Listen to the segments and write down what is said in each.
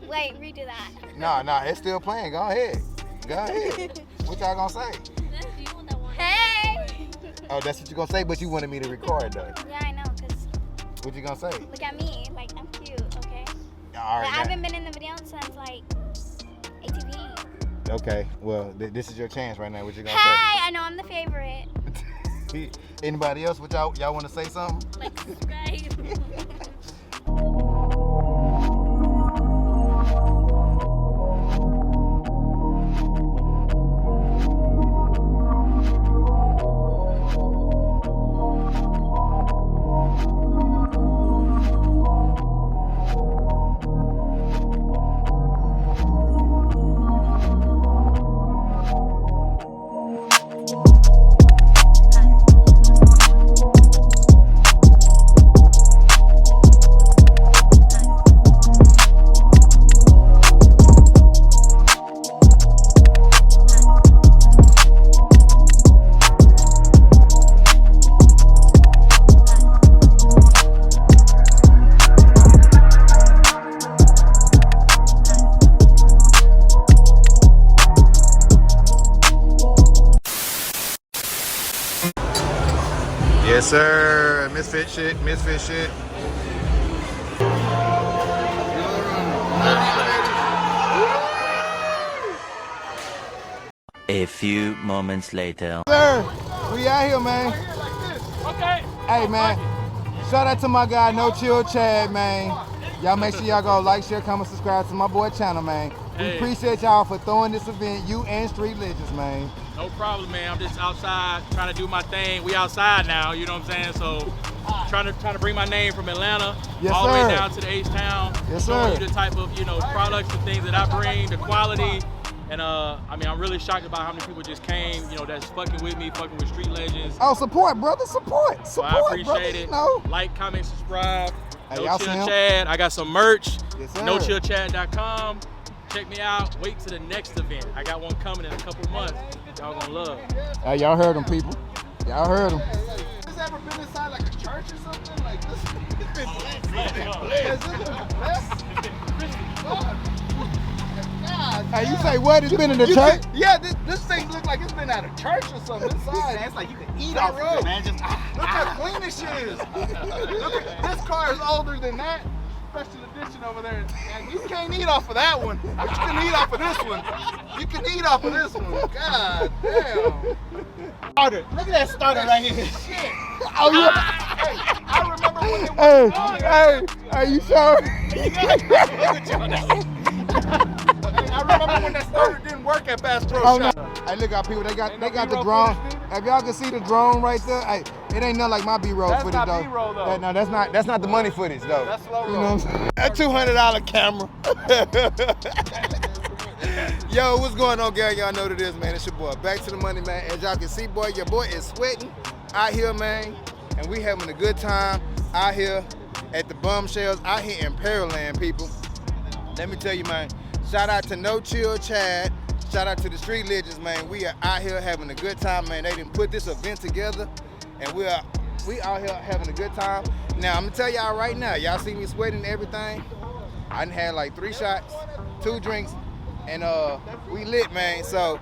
Wait, redo that. Nah, it's still playing. Go ahead. What y'all gonna say? Hey! Oh, that's what you gonna say, but you wanted me to record though. Yeah, I know, cause What you gonna say? look at me, like I'm cute, okay? All right. Like, I haven't been in the video since like ATV. Okay, well, this is your chance right now. What you gonna Hey, I know I'm the favorite. say? Anybody else? What y'all want to say something? Like, subscribe. Yes, sir. Misfit shit. A few moments later. Sir, we out here, man. Okay. Hey, man. Shout out to my guy, Nochillchadd, man. Y'all make sure y'all go like, share, comment, subscribe to my boy channel, man. We Hey. appreciate y'all for throwing this event, you and Streetlegends, man. No problem, man. I'm just outside trying to do my thing. We outside now, you know what I'm saying? So trying to bring my name from Atlanta Yes, all the sir. way down to the H-Town. Yes, showing sir. you the type of, products and things that I bring, the quality. And I mean, I'm really shocked about how many people just came, that's fucking with me, fucking with Streetlegends. Oh, support, brother, support. So I Support, appreciate brother, it. you know. Like, comment, subscribe. Hey, y'all see him? Nochillchadd. I got some merch. Yes, sir. Nochillchadd.com. Check me out. Wait till the next event. I got one coming in a couple months. Y'all gonna love. Hey, y'all heard them, people. Y'all heard them. Has this ever been inside like a church or something? Like this? Has this been blessed? God, Hey, you say what? It's been in the you church? can- yeah, this thing look like it's been at a church or something inside. It's like you can eat off of it, man. Just look how clean this shit is. Look at, this car is older than that special edition over there, and you can't eat off of that one, but you can eat off of this one. You can eat off of this one. God damn. Starter. Look at that starter right here. Shit. Oh, yeah. Hey, I remember when it was. Hey, you sure? I remember when that starter didn't work at Bass Pro Oh, no. Shop. Hey, look out, people. They got Ain't the no B-roll drone. footage, dude? If y'all can see the drone right there, hey, it ain't nothing like my B-roll That's footage, not though. B-roll, though. No, that's not the money footage, though. That's slow You know roll. what I'm saying? That $200 camera. Yo, what's going on, Gary? Y'all know what it is, man. It's your boy. Back to the money, man. As y'all can see, boy, your boy is sweating out here, man. And we having a good time out here at the Bombshells, out here in Pearland, people. Let me tell you, man, shout out to Nochillchadd. Shout out to the Streetlegends, man. We are out here having a good time, man. They didn't put this event together, and we out here having a good time. Now, I'm gonna tell y'all right now, y'all see me sweating and everything. I done had like 3 shots, 2 drinks, and we lit, man, so.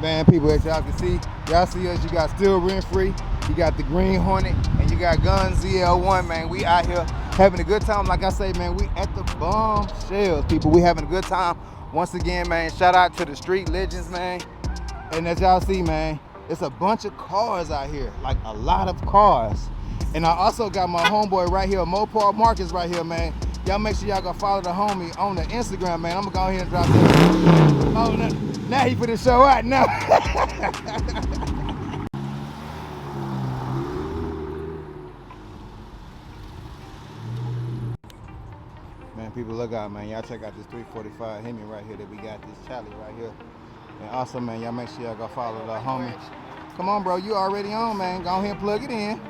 Man, people, as y'all can see us, you got Still Rent Free, you got the Green Hornet, and you got Guns ZL1, man. We out here having a good time. Like I say, man, we at the Bombshells, people. We having a good time. Once again, man, shout out to the Streetlegends, man. And as y'all see, man, it's a bunch of cars out here, like a lot of cars. And I also got my homeboy right here, Mopar Marcus right here, man. Y'all make sure y'all go follow the homie on the Instagram, man. I'm gonna go ahead and drop that. Oh, now he put his show out now. Man, people, look out, man. Y'all check out this 345 Hemi right here that we got, this Charlie right here. And also, man, y'all make sure y'all go follow the homie. Come on, bro, you already on, man. Go ahead and plug it in.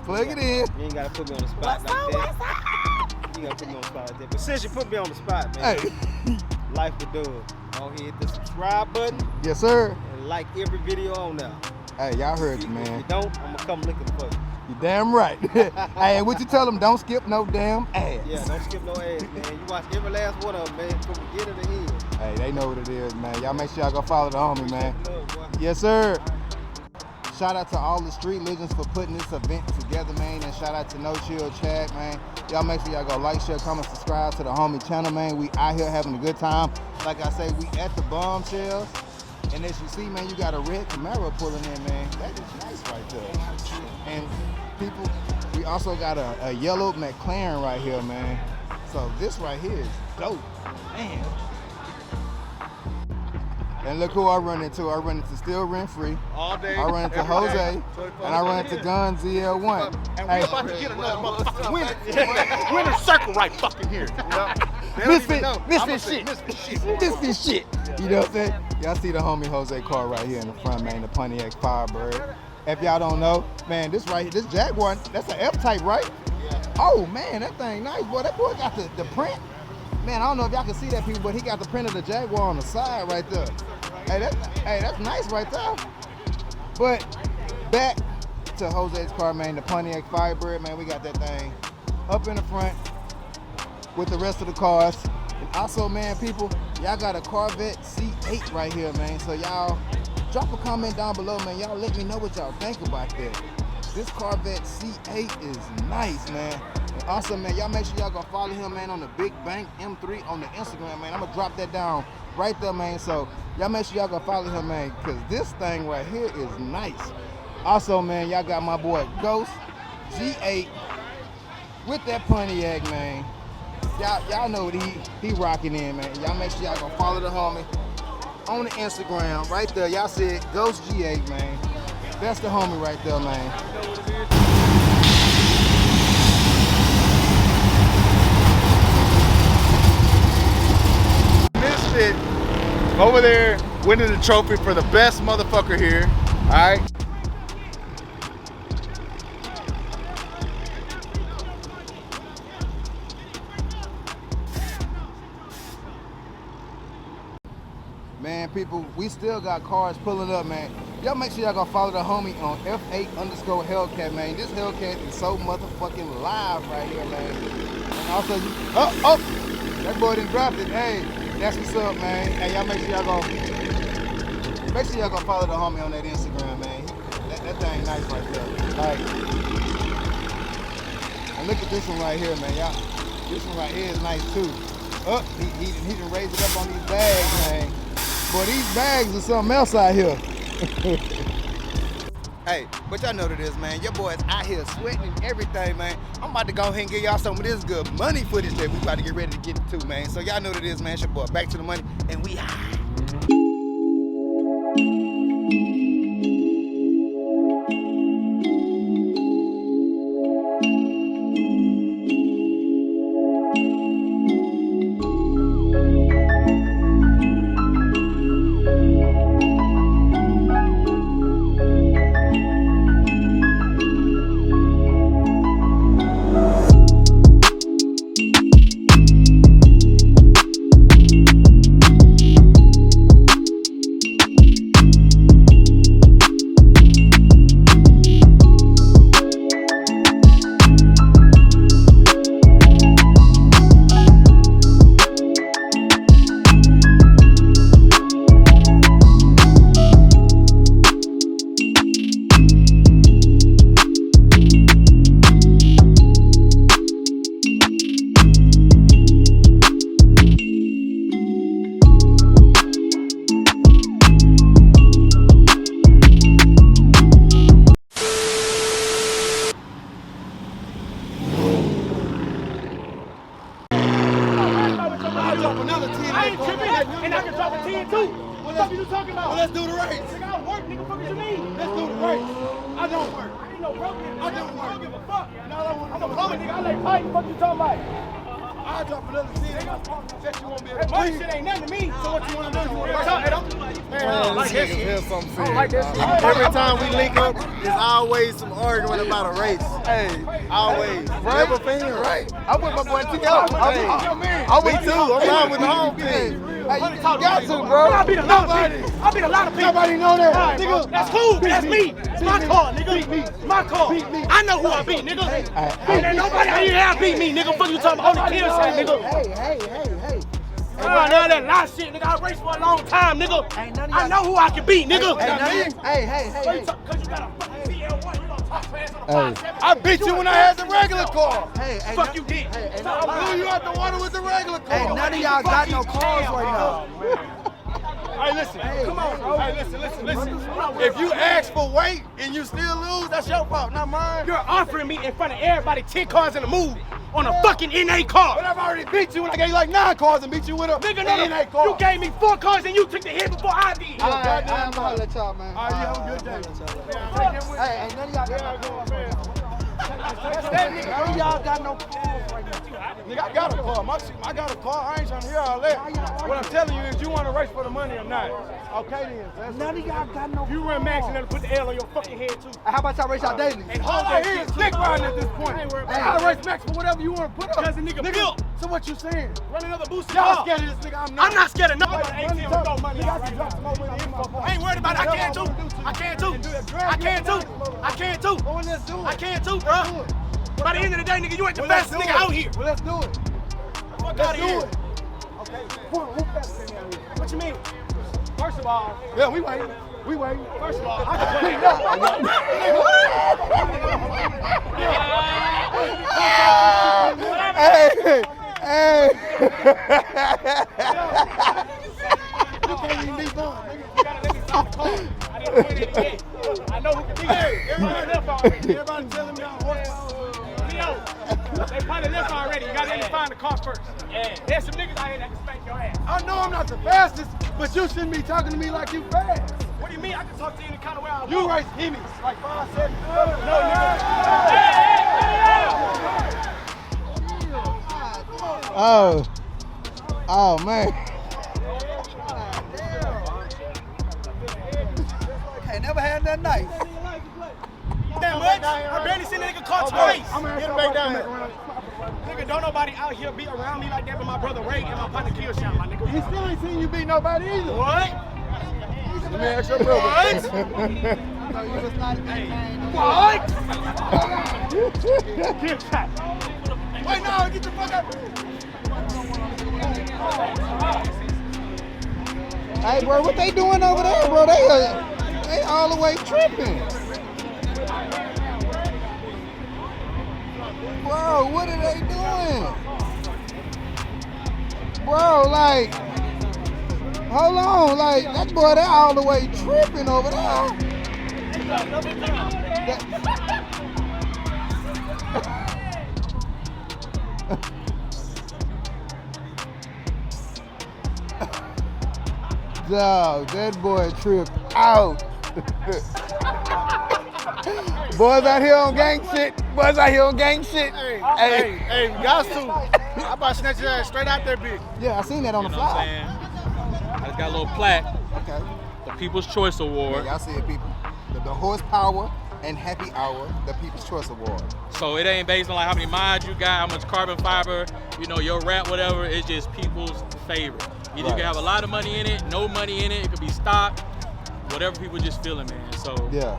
Plug it in. You ain't gotta put me on the spot like that. You gotta put me on the spot like that. But since you put me on the spot, man, Hey. life will do it. Go ahead, hit the subscribe button Yes, sir. and like every video on there. Hey, y'all heard you, man. If you don't, I'm gonna come looking for you. You damn right. Hey, and what you tell them? Don't skip no damn ass. Yeah, don't skip no ass, man. You watch every last one of them, man, from beginning to end. Hey, they know what it is, man. Y'all make sure y'all go follow the homie, man. Love, boy. Yes, sir. Shout out to all the Street Legends for putting this event together, man. And shout out to Nochillchadd, man. Y'all make sure y'all go like, share, comment, subscribe to the homie channel, man. We out here having a good time. Like I say, we at the Bombshells. And as you see, man, you got a red Camaro pulling in, man. That is nice right there. And people, we also got a yellow McLaren right here, man. So this right here is dope, man. And look who I run into. I run into Still Rent Free. All day. I run into every Jose. day, And I run into Gun ZL1. And we about to get another motherfucking winner circle right fucking here. You know? Misfit shit. Misfit shit. You know what I'm saying? Y'all see the homie Jose car right here in the front, man, the Pontiac Firebird. If y'all don't know, man, this right here, this Jaguar, that's an F-type, right? Yeah. Oh, man, that thing nice, boy. That boy got the print. Man, I don't know if y'all can see that, people, but he got the print of the Jaguar on the side right there. Hey, that's nice right there. But back to Jose's car, man, the Pontiac Firebird, man, we got that thing up in the front with the rest of the cars. And also, man, people, y'all got a Corvette C8 right here, man. So y'all drop a comment down below, man. Y'all let me know what y'all think about that. This Corvette C8 is nice, man. And also, man, y'all make sure y'all go follow him, man, on the Big Bank M3 on the Instagram, man. I'm gonna drop that down right there, man. So y'all make sure y'all go follow him, man, because this thing right here is nice. Also, man, y'all got my boy Ghost G8 with that Pontiac, man. Y'all know what he rocking in, man. Y'all make sure y'all go follow the homie on the Instagram right there. Y'all see it, Ghost G8, man. That's the homie right there, man. Misfit over there winning the trophy for the best motherfucker here. All right. Man, people, we still got cars pulling up, man. Y'all make sure y'all go follow the homie on F8_Hellcat, man. This Hellcat is so motherfucking live right here, man. And also, that boy done dropped it. Hey, that's what's up, man. Hey, y'all make sure y'all go follow the homie on that Instagram, man. That thing nice right there. Like, and look at this one right here, man. Y'all, this one right here is nice too. He done raised it up on these bags, man. Boy, these bags are something else out here. Hey, but y'all know what it is, man. Your boys out here sweating and everything, man. I'm about to go ahead and give y'all some of this good money footage that we about to get ready to get into, man. So y'all know what it is, man. It's your boy, Back to the Money, and we high. And I can drop a 10 too. What the fuck are you talking about? Well, let's do the race. Nigga, I work, nigga. What you mean? Let's do the race. I don't work. I ain't no broke nigga. I don't work. I don't give a fuck. No, I don't want I'm a plumber, nigga. I lay pipe. What you talking about? I'll drop another 10. Bet you won't be able That to money breathe. shit ain't nothing to me. So what you want to do? You want to Man, I don't like that shit. Here's something I don't like that shit. Every time we link up, there's always some arguing about a race. Hey, always. Never fan, right? I'm with my boy T.O. I'm with too. I'm riding with the home team. Hey, Money you talk got me. to, bro. I beat a lot of people. I beat a lot of people. Nobody know that. All right, Nigga. bro. That's cool. That's me. It's my car, nigga. Beat me. It's my car. Beat me. I know who I beat, nigga. Hey, Ain't nobody out here beat me, nigga. Fuck you talking about Nochillchadd, nigga. Hey. Now that lie shit, nigga. I raced for a long time, nigga. I know who I can beat, nigga. Hey. Cause you got a fucking CL1, you gonna talk fast on the 5.7. I beat you when I had the regular car. Fuck you did. I blew you out the water with the regular car. Hey, none of y'all got no cars right now. Hey, listen. Come on, bro. Hey, listen. If you ask for weight and you still lose, that's your fault, not mine. You're offering me in front of everybody 10 cars in the move on a fucking NA car. But I've already beat you when I gave you like 9 cars and beat you with a Nigga, NA car. you gave me 4 cars and you took the hit before I did. All right, I'm gonna let y'all, man. All right, you have a good day. Hey, ain't none of y'all got no cars. None of y'all got no cars right now. Nigga, I got a car. I got a car. I ain't trying to hear all that. What I'm telling you is you want to race for the money or not. Okay then. None of y'all got no cars. You run max and then put the L on your fucking head too. How about y'all race y'all daily? And All hold I that hear shit is too. dick riding at this point. I ain't worried Hey, about I race max for whatever you want to put up. Cause the nigga built. So what you saying? Run another boost. Y'all scared of this nigga? I'm not. I'm not scared of nobody. Money ATM talk. throw money out right now. I ain't worried about it. I can too. I can too, Well, let's do it. bro. By the end of the day, nigga, you ain't the best nigga out here. Well, let's do it. Fuck out Let's of do here. it. Who faster than me out here? What you mean? First of all, Yeah, we waiting. First of all, I can play Hey. You can't even be done, nigga. You gotta let me stop the car. I didn't win it yet. I know who can beat you. Everybody left already. Everybody telling me I'm Leo, they probably left already. You gotta let me find the car first. Yeah. There's some niggas out here that can spank your ass. I know I'm not the fastest, but you shouldn't be talking to me like you fast. What do you mean? I can talk to you any kind of way I want. You race Hemis like 5 seconds. No, nigga. Oh man. Ain't never had that nice. That much? I barely seen a nigga caught twice. I'm gonna get him back down here. Nigga, don't nobody out here be around me like that but my brother Ray and my partner Killshot, my nigga. He still ain't seen you beat nobody either. What? Let me ask your brother. What? Killshot. Wait, no, get the fuck up. Hey, bro, what they doing over there, bro? They all the way tripping. Bro, what are they doing? Bro, like, hold on, like, that boy, they all the way tripping over there. Dog, that boy tripped out. Boys out here on gang shit. Hey, we got to. I about to snatch your ass straight out there, bitch. Yeah, I seen that on the You know what I'm fly. saying? I just got a little plaque, Okay. the People's Choice Award. Y'all see it, people. The horsepower and happy hour, the People's Choice Award. So it ain't based on like how many miles you got, how much carbon fiber, you know, your rap, whatever. It's just people's favorite. Either you Right. can have a lot of money in it, no money in it. It could be stock, whatever people just feeling, man. So Yeah.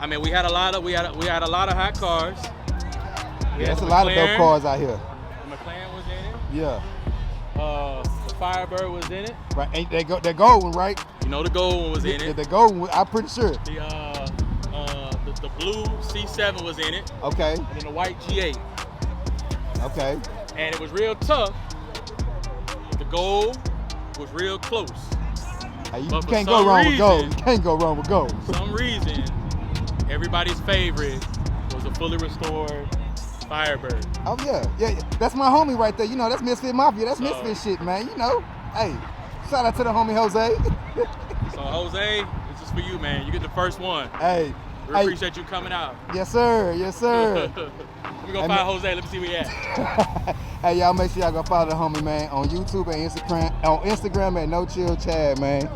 I mean, we had a lot of hot cars. We had There's the a lot of dope McLaren. cars out here. The McLaren was in it. Yeah. The Firebird was in it. Right. Ain't that gold one, right? You know, the gold one was in it. The gold one, I'm pretty sure. The blue C7 was in it, Okay. and then the white G8. Okay. And it was real tough. The gold was real close. Hey, you But for can't go some wrong with gold. reason- You can't go wrong with gold. For some reason, everybody's favorite was a fully restored Firebird. Oh yeah. That's my homie right there. You know, that's Misfit Mafia. That's So- Misfit shit, man. You know. Hey, shout out to the homie Jose. So Jose, this is for you, man. You get the first one. Hey. We Hey. appreciate you coming out. Yes, sir. Yes, sir. Let me go Hey, find man. Jose. Let me see where he at. Hey, y'all make sure y'all go follow the homie, man, on YouTube and Instagram. On Instagram at Nochillchadd, man.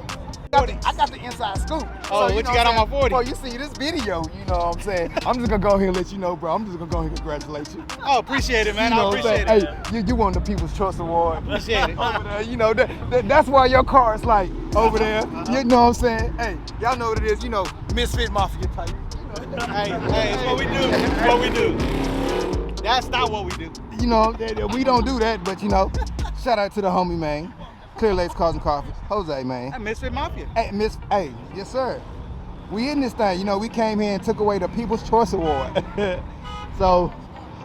I got the inside scoop. Oh, what you got on my 40? Bro, you see this video, you know what I'm saying? I'm just gonna go ahead and let you know, bro. I'm just gonna go ahead and congratulate you. Oh, appreciate it, man. You know I what I'm appreciate saying? it. Hey, you won the People's Choice Award. Appreciate it. Over there, you know, that's why your car is like over there. You know what I'm saying? Hey, y'all know what it is, you know, Misfit Mafia type. Hey, it's what we do. It's what we do. That's not what we do. You know, we don't do that, but you know, shout out to the homie, man. Clear Lakes Cars and Coffee. Jose, man. I Misfit Mafia. Hey, yes, sir. We in this thing. You know, we came here and took away the People's Choice Award. So,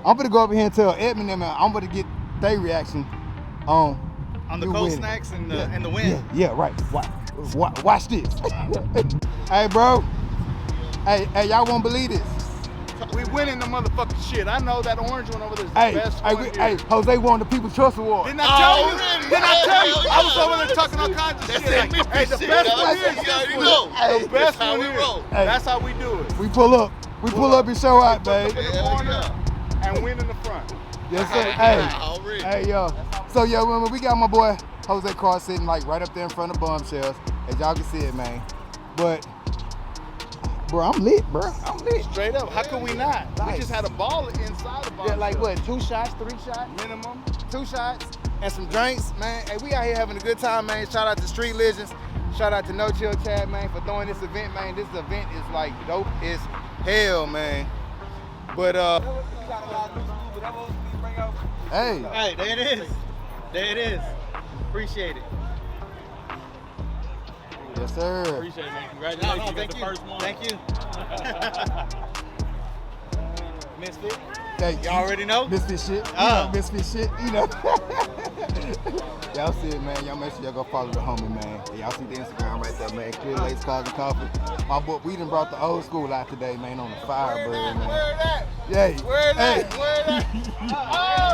I'm going to go over here and tell Edmund and I'm going to get their reaction on the you cold winning. snacks and the win. Yeah, right. Watch this. Hey, bro. Hey, y'all won't believe this. We winning the motherfucking shit. I know that orange one over there is the Hey, best one here. hey, Jose won the People's Choice Award. Didn't I tell you? Didn't I tell you? I was over there talking all kinds of shit. Like, hey, the best one here is this one. The best one here. Hey. That's how we do it. We pull up and show out, babe. In the corner and win in the front. Yes, sir. Hey, yo. So, yo, remember, we got my boy Jose car sitting like right up there in front of Bombshells, as y'all can see it, man. But, bro, I'm lit, bro. I'm lit. Straight up. How could we not? Nice. We just had a ball inside the ball. Yeah, like what, 2 shots, 3 shots? Minimum. 2 shots and some drinks, man. Hey, we out here having a good time, man. Shout out to Streetlegends. Shout out to Nochillchadd, man, for throwing this event, man. This event is like dope as hell, man. But hey, There it is. There it is. Appreciate it. yes, sir. Appreciate it, man. Congratulations. No, You got thank the you. first one. Thank you. Misfit. Hey, You already know? Misfit shit. You Oh. know, Misfit shit, you know. Y'all see it, man. Y'all make sure y'all go follow the homie, man. Y'all see the Instagram right there, man. Clear Lakes Cars and Coffee. My boy, we done brought the old school out today, man, on the Firebird, man. Where that? Hey, Where hey, that? Where that?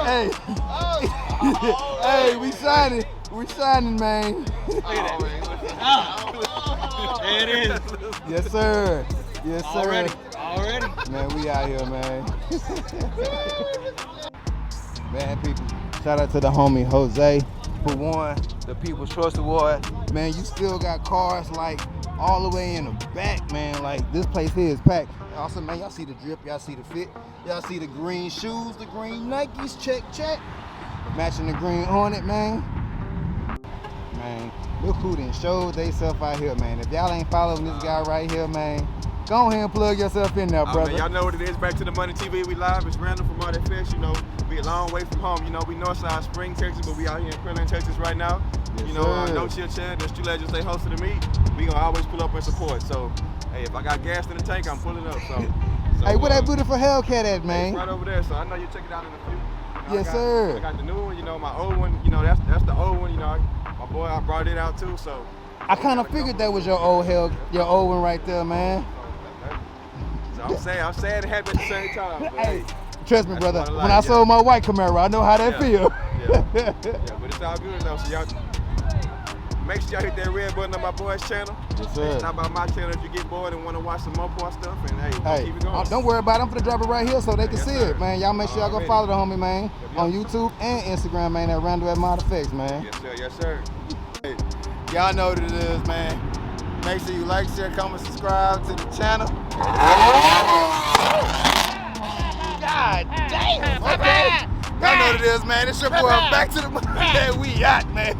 hey, hey, we shining, man. There it is. Yes, sir. Yes, sir. Already. Man, we out here, man. Man, people, shout out to the homie Jose who won the People's Choice Award. Man, you still got cars like all the way in the back, man. Like this place here is packed. Also, man, y'all see the drip, y'all see the fit, y'all see the green shoes, the green Nikes, check. Matching the green Hornet, man. Man, look who done showed they self out here, man. If y'all ain't following this guy right here, man, go ahead and plug yourself in there, brother. Man, y'all know what it is. Back to the Money TV. We live. It's Randall from All That Fish. You know, we a long way from home. You know, we Northside Spring, Texas, but we out here in Clearland, Texas right now. Yes, you know, sir. Nochillchadd, the Streetlegends, they hosted the meet. We gonna always pull up and support. So, hey, if I got gas in the tank, I'm pulling up. So Hey, where that beautiful Hellcat at, It's man? right over there. So I know you check it out in a few. You know, Yes, I got, sir. I got the new one. You know, my old one. You know, that's the old one. You know, my boy, I brought it out too. So I kind of figured that was your old one right there, man. So I'm sad it happened at the same time. But, Hey, trust me, That's brother. part of When life, I yeah. sold my white Camaro, I know how that feel. yeah, but it's all good though. So y'all make sure y'all hit that red button on my boy's channel. Yes, sir. It's not about my channel if you get bored and want to watch some more porn stuff. And hey, Hey, keep it going. don't worry about it. I'm gonna drop it right here so they can Yes, see sir. it, man. Y'all make sure y'all go Already. follow the homie, man, on YouTube and Instagram, man, at Randall at Mod Effects, man. Yes, sir. Yes, sir. Y'all know what it is, man. Make sure you like, share, comment, subscribe to the channel. God damn. Okay. Y'all know what it is, man. It's your boy. Back to the money that we out, man.